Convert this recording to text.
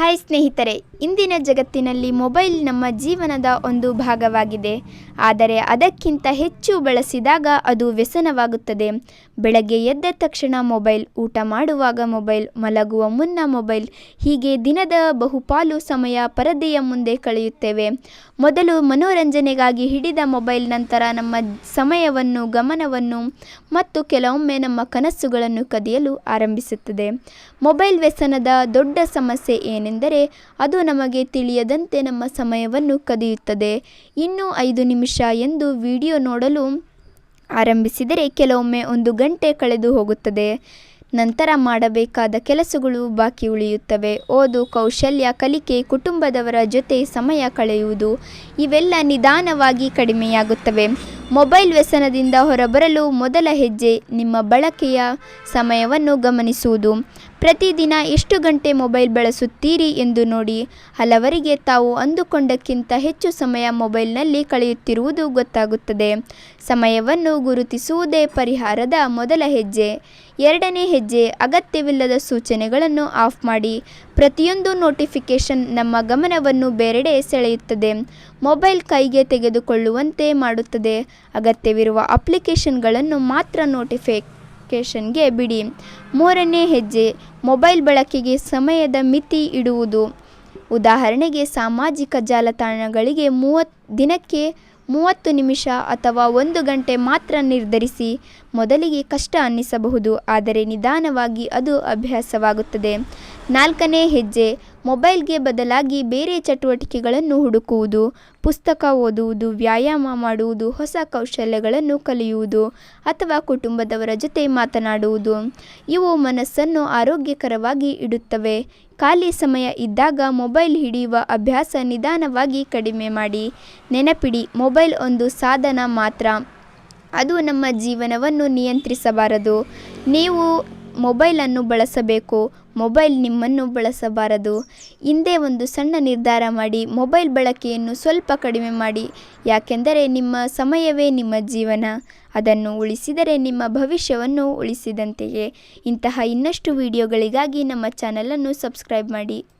Hi ಸ್ನೇಹಿತರೆ, ಇಂದಿನ ಜಗತ್ತಿನಲ್ಲಿ ಮೊಬೈಲ್ ನಮ್ಮ ಜೀವನದ ಒಂದು ಭಾಗವಾಗಿದೆ. ಆದರೆ ಅದಕ್ಕಿಂತ ಹೆಚ್ಚು ಬಳಸಿದಾಗ ಅದು ವ್ಯಸನವಾಗುತ್ತದೆ. ಬೆಳಗ್ಗೆ ಎದ್ದ ತಕ್ಷಣ ಮೊಬೈಲ್, ಊಟ ಮಾಡುವಾಗ ಮೊಬೈಲ್, ಮಲಗುವ ಮುನ್ನ ಮೊಬೈಲ್, ಹೀಗೆ ದಿನದ ಬಹುಪಾಲು ಸಮಯ ಪರದೆಯ ಮುಂದೆ ಕಳೆಯುತ್ತೇವೆ. ಮೊದಲು ಮನೋರಂಜನೆಗಾಗಿ ಹಿಡಿದ ಮೊಬೈಲ್ ನಂತರ ನಮ್ಮ ಸಮಯವನ್ನು, ಗಮನವನ್ನು ಮತ್ತು ಕೆಲವೊಮ್ಮೆ ನಮ್ಮ ಕನಸುಗಳನ್ನು ಕದಿಯಲು ಆರಂಭಿಸುತ್ತದೆ. ಮೊಬೈಲ್ ವ್ಯಸನದ ದೊಡ್ಡ ಸಮಸ್ಯೆ ಏನೆಂದರೆ ಅದು ನಮಗೆ ತಿಳಿಯದಂತೆ ನಮ್ಮ ಸಮಯವನ್ನು ಕದಿಯುತ್ತದೆ. ಇನ್ನೂ 5 ನಿಮಿಷ ಎಂದು ವಿಡಿಯೋ ನೋಡಲು ಆರಂಭಿಸಿದರೆ ಕೆಲವೊಮ್ಮೆ 1 ಗಂಟೆ ಕಳೆದು ಹೋಗುತ್ತದೆ. ನಂತರ ಮಾಡಬೇಕಾದ ಕೆಲಸಗಳು ಬಾಕಿ ಉಳಿಯುತ್ತವೆ. ಓದು, ಕೌಶಲ್ಯ ಕಲಿಕೆ, ಕುಟುಂಬದವರ ಜೊತೆ ಸಮಯ ಕಳೆಯುವುದು ಇವೆಲ್ಲ ನಿಧಾನವಾಗಿ ಕಡಿಮೆಯಾಗುತ್ತವೆ. ಮೊಬೈಲ್ ವ್ಯಸನದಿಂದ ಹೊರಬರಲು ಮೊದಲ ಹೆಜ್ಜೆ ನಿಮ್ಮ ಬಳಕೆಯ ಸಮಯವನ್ನು ಗಮನಿಸುವುದು. ಪ್ರತಿದಿನ ಎಷ್ಟು ಗಂಟೆ ಮೊಬೈಲ್ ಬಳಸುತ್ತೀರಿ ಎಂದು ನೋಡಿ. ಹಲವರಿಗೆ ತಾವು ಅಂದುಕೊಂಡಕ್ಕಿಂತ ಹೆಚ್ಚು ಸಮಯ ಮೊಬೈಲ್ನಲ್ಲಿ ಕಳೆಯುತ್ತಿರುವುದು ಗೊತ್ತಾಗುತ್ತದೆ. ಸಮಯವನ್ನು ಗುರುತಿಸುವುದೇ ಪರಿಹಾರದ ಮೊದಲ ಹೆಜ್ಜೆ. ಎರಡನೇ ಹೆಜ್ಜೆ, ಅಗತ್ಯವಿಲ್ಲದ ಸೂಚನೆಗಳನ್ನು ಆಫ್ ಮಾಡಿ. ಪ್ರತಿಯೊಂದು ನೋಟಿಫಿಕೇಷನ್ ನಮ್ಮ ಗಮನವನ್ನು ಬೇರೆಡೆ ಸೆಳೆಯುತ್ತದೆ. ಮೊಬೈಲ್ ಕೈಗೆ ತೆಗೆದುಕೊಳ್ಳುವಂತೆ ಮಾಡುತ್ತದೆ. ಅಗತ್ಯವಿರುವ ಅಪ್ಲಿಕೇಶನ್ಗಳನ್ನು ಮಾತ್ರ ನೋಟಿಫಿಕೇಷನ್ಗೆ ಬಿಡಿ. ಮೂರನೇ ಹೆಜ್ಜೆ, ಮೊಬೈಲ್ ಬಳಕೆಗೆ ಸಮಯದ ಮಿತಿ ಇಡುವುದು. ಉದಾಹರಣೆಗೆ, ಸಾಮಾಜಿಕ ಜಾಲತಾಣಗಳಿಗೆ ದಿನಕ್ಕೆ 30 ನಿಮಿಷ ಅಥವಾ 1 ಗಂಟೆ ಮಾತ್ರ ನಿರ್ಧರಿಸಿ. ಮೊದಲಿಗೆ ಕಷ್ಟ ಅನ್ನಿಸಬಹುದು, ಆದರೆ ನಿಧಾನವಾಗಿ ಅದು ಅಭ್ಯಾಸವಾಗುತ್ತದೆ. ನಾಲ್ಕನೇ ಹೆಜ್ಜೆ, ಮೊಬೈಲ್ಗೆ ಬದಲಾಗಿ ಬೇರೆ ಚಟುವಟಿಕೆಗಳನ್ನು ಹುಡುಕುವುದು. ಪುಸ್ತಕ ಓದುವುದು, ವ್ಯಾಯಾಮ ಮಾಡುವುದು, ಹೊಸ ಕೌಶಲ್ಯಗಳನ್ನು ಕಲಿಯುವುದು ಅಥವಾ ಕುಟುಂಬದವರ ಜೊತೆ ಮಾತನಾಡುವುದು. ಇವು ಮನಸ್ಸನ್ನು ಆರೋಗ್ಯಕರವಾಗಿ ಇಡುತ್ತವೆ. ಖಾಲಿ ಸಮಯ ಇದ್ದಾಗ ಮೊಬೈಲ್ ಹಿಡಿಯುವ ಅಭ್ಯಾಸ ನಿಧಾನವಾಗಿ ಕಡಿಮೆ ಮಾಡಿ. ನೆನಪಿಡಿ, ಮೊಬೈಲ್ ಒಂದು ಸಾಧನ ಮಾತ್ರ, ಅದು ನಮ್ಮ ಜೀವನವನ್ನು ನಿಯಂತ್ರಿಸಬಾರದು. ನೀವು ಮೊಬೈಲನ್ನು ಬಳಸಬೇಕು, ಮೊಬೈಲ್ ನಿಮ್ಮನ್ನು ಬಳಸಬಾರದು. ಇಂದೇ ಒಂದು ಸಣ್ಣ ನಿರ್ಧಾರ ಮಾಡಿ, ಮೊಬೈಲ್ ಬಳಕೆಯನ್ನು ಸ್ವಲ್ಪ ಕಡಿಮೆ ಮಾಡಿ. ಯಾಕೆಂದರೆ ನಿಮ್ಮ ಸಮಯವೇ ನಿಮ್ಮ ಜೀವನ. ಅದನ್ನು ಉಳಿಸಿದರೆ ನಿಮ್ಮ ಭವಿಷ್ಯವನ್ನು ಉಳಿಸಿದಂತೆಯೇ. ಇಂತಹ ಇನ್ನಷ್ಟು ವಿಡಿಯೋಗಳಿಗಾಗಿ ನಮ್ಮ ಚಾನಲನ್ನು ಸಬ್ಸ್ಕ್ರೈಬ್ ಮಾಡಿ.